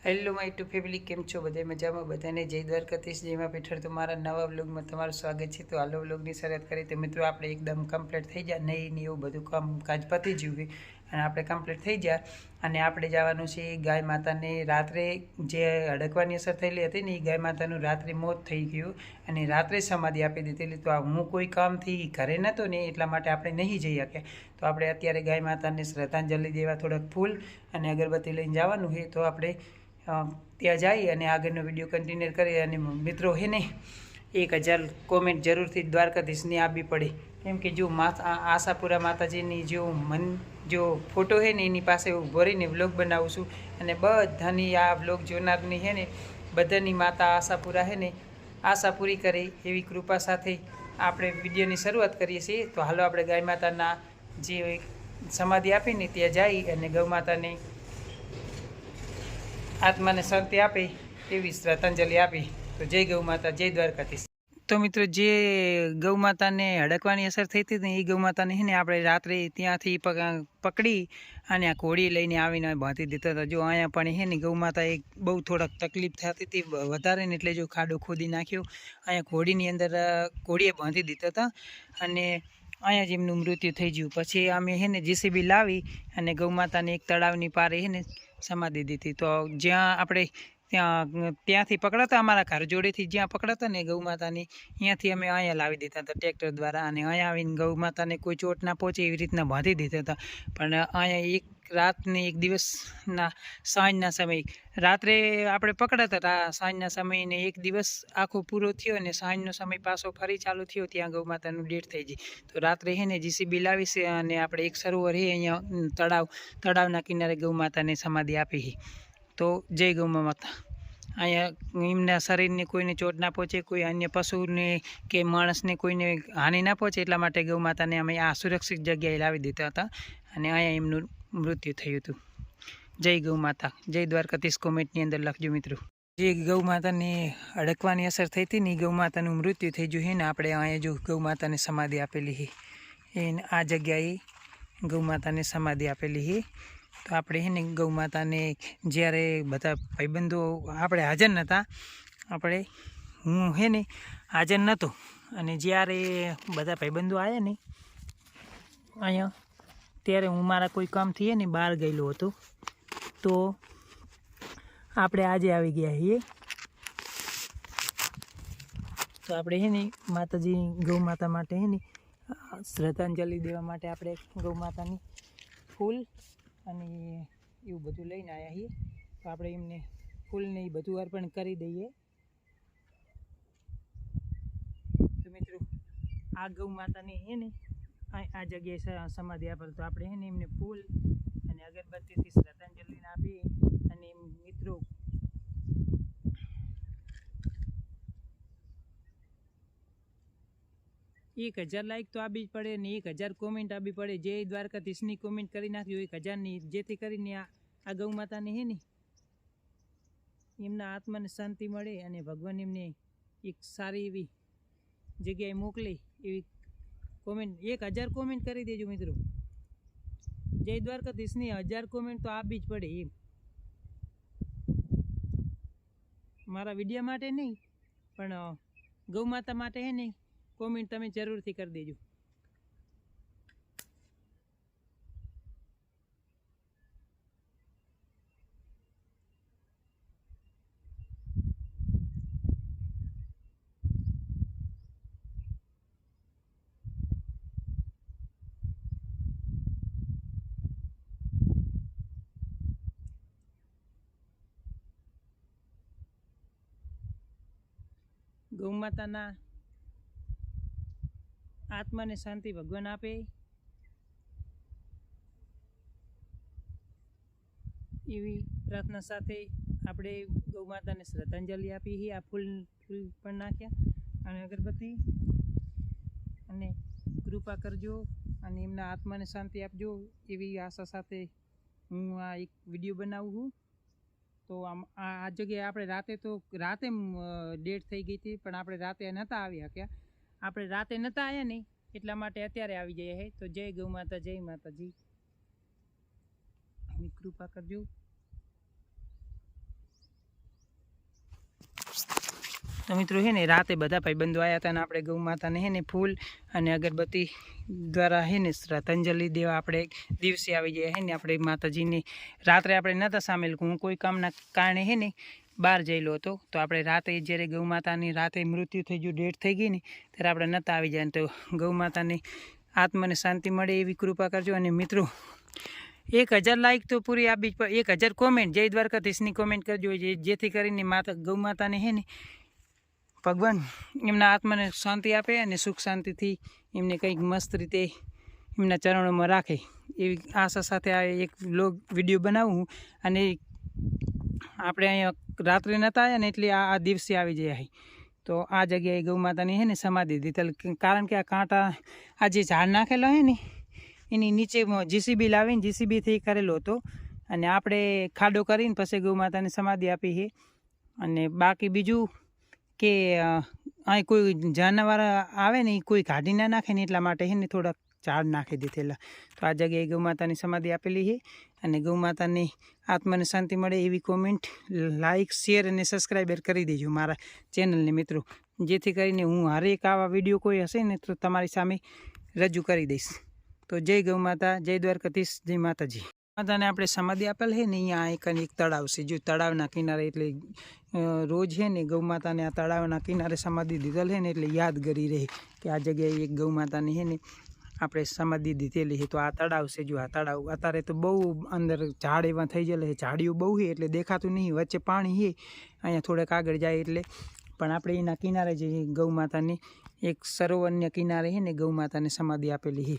Hello my two family, કેમ છો? બધા મજામાં? બધાને જય દ્વારકાધીશ, જયમાં પીઠળ. તો મારા નવા વ્લોગમાં તમારું સ્વાગત છે. તો હાલો વ્લોગની શરૂઆત કરીએ. તો મિત્રો આપણે એકદમ કમ્પ્લીટ થઈ જાય, નહીં એવું બધું કામકાજ પતી ગયું હોય અને આપણે કમ્પ્લીટ થઈ જાય અને આપણે જવાનું છે ગાય માતાને. રાત્રે જે હડકવાની અસર થયેલી હતી ને એ ગાય માતાનું રાત્રે મોત થઈ ગયું અને રાત્રે સમાધિ આપી દીધેલી. તો હું કોઈ કામથી ઘરે નહોતો ને એટલા માટે આપણે નહીં જઈ શક્યા. તો આપણે અત્યારે ગાય માતાને શ્રદ્ધાંજલિ દેવા થોડાક ફૂલ અને અગરબત્તી લઈને જવાનું છે. તો આપણે ત્યાં જઈ અને આગળનો વિડીયો કન્ટિન્યુ કરીએ. અને મિત્રો હે ને 1000 કોમેન્ટ જરૂરથી દ્વારકાધીશની આપવી પડે, કેમ કે જો આશાપુરા માતાજીની જો ફોટો છે ને એની પાસે ઊભો રહીને વ્લોગ બનાવું છું અને બધાની આ વ્લોગ જોનારની છે ને બધાની માતા આશાપુરા છે ને આશા પૂરી કરે એવી કૃપા સાથે આપણે વિડીયોની શરૂઆત કરીએ છીએ. તો હાલો આપણે ગાય માતાના જે સમાધિ આપીને ત્યાં જઈ અને ગૌ માતાને આત્માને શાંતિ આપે એવી શ્રદ્ધાંજલિ આપી. તો જય ગૌ માતા, જય દ્વારકાધીશ. તો મિત્રો જે ગૌ માતાને હડકવાની અસર થઈ હતી ને એ ગૌ માતાને છે ને આપણે રાત્રે ત્યાંથી પકડી અને આ ઘોડી લઈને આવીને બાંધી દીધા હતા. જો અહીંયા પણ છે ને ગૌ માતા એક બહુ થોડાક તકલીફ થતી હતી વધારે ને, એટલે જો ખાડો ખોદી નાખ્યો. અહીંયા ઘોડીની અંદર ઘોડીએ બાંધી દીધા હતા અને અહીંયા જ એમનું મૃત્યુ થઈ ગયું. પછી અમે છે ને JCB લાવી અને ગૌ માતાને એક તળાવની પારે છે ને સમાધિ દીધી. તો જ્યાં આપણે ત્યાંથી પકડાતા, અમારા ઘર જોડેથી જ્યાં પકડાતા ને ગૌ માતાની, અહીંયાથી અમે અહીંયા લાવી દીધા હતા ટ્રેક્ટર દ્વારા. અને અહીંયા આવીને ગૌ માતાને કોઈ ચોટ ના પહોંચે એવી રીતના બાંધી દીધા હતા. પણ અહીંયા એક રાતને એક દિવસના સાંજના સમયે, રાત્રે આપણે પકડાતા સાંજના સમયને એક દિવસ આખો પૂરો થયો અને સાંજનો સમય પાછો ફરી ચાલુ થયો, ત્યાં ગૌ માતાનું ડેટ થઈ ગઈ. તો રાત્રે છે ને JCB લાવી છે અને આપણે એક સરોવર છે અહીંયા તળાવના કિનારે ગૌ માતાને સમાધિ આપી છે. તો જય ગૌ માતા. અહીંયા એમના શરીરને કોઈને ચોટ ના પહોંચે, કોઈ અન્ય પશુને કે માણસને કોઈને હાનિ ના પહોંચે એટલા માટે ગૌ માતાને અમે આ સુરક્ષિત જગ્યાએ લાવી દીધા હતા અને અહીંયા એમનું મૃત્યુ થયું હતું. જય ગૌ માતા, જય દ્વારકાધીશ કોમેન્ટની અંદર લખજો મિત્રો. જે ગૌ માતાને અડકવાની અસર થઈ હતી ને એ ગૌ માતાનું મૃત્યુ થઈ ગયું છે ને આપણે અહીંયા જો ગૌ માતાને સમાધિ આપેલી છે. એને આ જગ્યાએ ગૌ માતાને સમાધિ આપેલી છે. તો આપણે છે ને ગૌ માતાને જ્યારે બધા ભાઈબંધો આપણે હાજર નહોતા, હું છે ને હાજર નહોતો, અને જ્યારે બધા ભાઈબંધો આવ્યા ને અહીંયા, ત્યારે હું મારા કોઈ કામથી ને બહાર ગયેલો હતો. તો આપણે આજે આવી ગયા છીએ. તો આપણે છે ને માતાજી ગૌ માતા માટે છે ને શ્રદ્ધાંજલિ દેવા માટે આપણે ગૌ માતાની ફૂલ અને એવું બધું લઈને આવ્યા છીએ. તો આપણે એમને ફૂલને એ બધું અર્પણ કરી દઈએ. તો મિત્રો આ ગૌ માતાને છે ને આ જગ્યાએ સમાધિ આપેલ. તો આપણે છે ને એમને ફૂલ અને અગરબત્તીથી શ્રદ્ધાંજલિ આપીએ. અને મિત્રો એક 1000 લાઈક તો આપવી જ પડે ને 1000 કોમેન્ટ આપવી પડે. જય દ્વારકાધીશની કોમેન્ટ કરી નાખ્યો 1000ની, જેથી કરીને આ ગૌ માતાને છે ને એમના આત્માને શાંતિ મળે અને ભગવાન એમને એક સારી એવી જગ્યાએ મોકલે એવી કોમેન્ટ 1000 કોમેન્ટ કરી દેજો મિત્રો. જય દ્વારકાધીશની 1000 કોમેન્ટ તો આપવી જ પડે. એમ મારા વિડીયો માટે નહીં પણ ગૌ માતા માટે છે ને કોમેન્ટ તમે જરૂરથી કરી દેજો. ગૌ માતાના આત્માને શાંતિ ભગવાન આપે એવી પ્રાર્થના સાથે આપણે ગૌ માતાને શ્રદ્ધાંજલિ આપી છે. આ ફૂલ પણ નાખ્યા અને અગરબત્તી, અને કૃપા કરજો અને એમના આત્માને શાંતિ આપજો એવી આશા સાથે હું આ એક વિડીયો બનાવું છું. તો આ જગ્યાએ આપણે રાતે ડેટ થઈ ગઈ હતી, પણ આપણે રાતે નહોતા આવી શક્યા. આપણે રાતે નહોતા આવ્યા ને એટલા માટે અત્યારે આવી જઈએ છે. તો જય ગૌ માતા, જય માતાજી. કૃપા કરજો. તો મિત્રો હે ને રાતે બધા ભાઈબંધો આવ્યા હતા અને આપણે ગૌ માતાને હે ને ફૂલ અને અગરબત્તી દ્વારા હે ને શ્રદ્ધાંજલિ દેવા આપણે દિવસે આવી જાય હે ને આપણે માતાજીને રાત્રે આપણે નહોતા સામેલ, હું કોઈ કામના કારણે હે ને બહાર જયેલો હતો, તો આપણે રાતે જ્યારે ગૌ માતાની રાતે મૃત્યુ થઈ ગયું, ડેથ થઈ ગઈ ને ત્યારે આપણે નહોતા આવી જાય. તો ગૌ માતાની આત્માને શાંતિ મળે એવી કૃપા કરજો. અને મિત્રો 1000 લાઈક તો પૂરી આપી, 1000 કોમેન્ટ જય દ્વારકાધીશની કોમેન્ટ કરજો, જેથી કરીને ગૌ માતાને હે ને ભગવાન એમના આત્માને શાંતિ આપે અને સુખ શાંતિથી એમને કંઈક મસ્ત રીતે એમના ચરણોમાં રાખે એવી આશા સાથે આ એક વ્લોગ વિડીયો બનાવું. અને આપણે અહીંયા રાત્રે નહોતા આવ્યા ને એટલે આ દિવસે આવી જાય. તો આ જગ્યાએ ગૌ માતાની હે ને સમાધિ દીધેલ, કારણ કે આ કાંટા આ જે ઝાડ નાખેલો હે ને એની નીચે જીસીબી લાવીને જીસીબીથી કરેલો હતો, અને આપણે ખાડો કરીને પછી ગૌ માતાની સમાધિ આપી છે. અને બાકી બીજું કે અહીં કોઈ જાનવર આવે ને કોઈ કાઢી ના નાખે ને એટલા માટે છે ને થોડાક ઝાડ નાખી દીધેલા. તો આ જગ્યાએ ગૌ માતાની સમાધિ આપેલી છે. અને ગૌ માતાની આત્માને શાંતિ મળે એવી કોમેન્ટ, લાઇક, શેર અને સબસ્ક્રાઈબર કરી દેજો મારા ચેનલને મિત્રો, જેથી કરીને હું હરેક આવા વિડીયો કોઈ હશે ને તો તમારી સામે રજૂ કરી દઈશ. તો જય ગૌ માતા, જય દ્વારકાધીશ, જય માતાજી. માતાને આપણે સમાધિ આપેલ છે ને અહીંયા એક તળાવ છે, જો તળાવના કિનારે, એટલે રોજ છે ને ગૌ માતાને આ તળાવના કિનારે સમાધિ દીધેલ છે ને એટલે યાદગરી રહે કે આ જગ્યાએ એક ગૌ માતાની છે ને આપણે સમાધિ દીધેલી છે. તો આ તળાવ છે, જો આ તળાવ અત્યારે તો બહુ અંદર ઝાડ એવા થઈ ગયેલા છે, ઝાડીઓ બહુ છે એટલે દેખાતું નહીં, વચ્ચે પાણી છે અહીંયા થોડેક આગળ જાય એટલે. પણ આપણે એના કિનારે જે ગૌ માતાની એક સરોવરના કિનારે છે ને ગૌ માતાને સમાધિ આપેલી છે.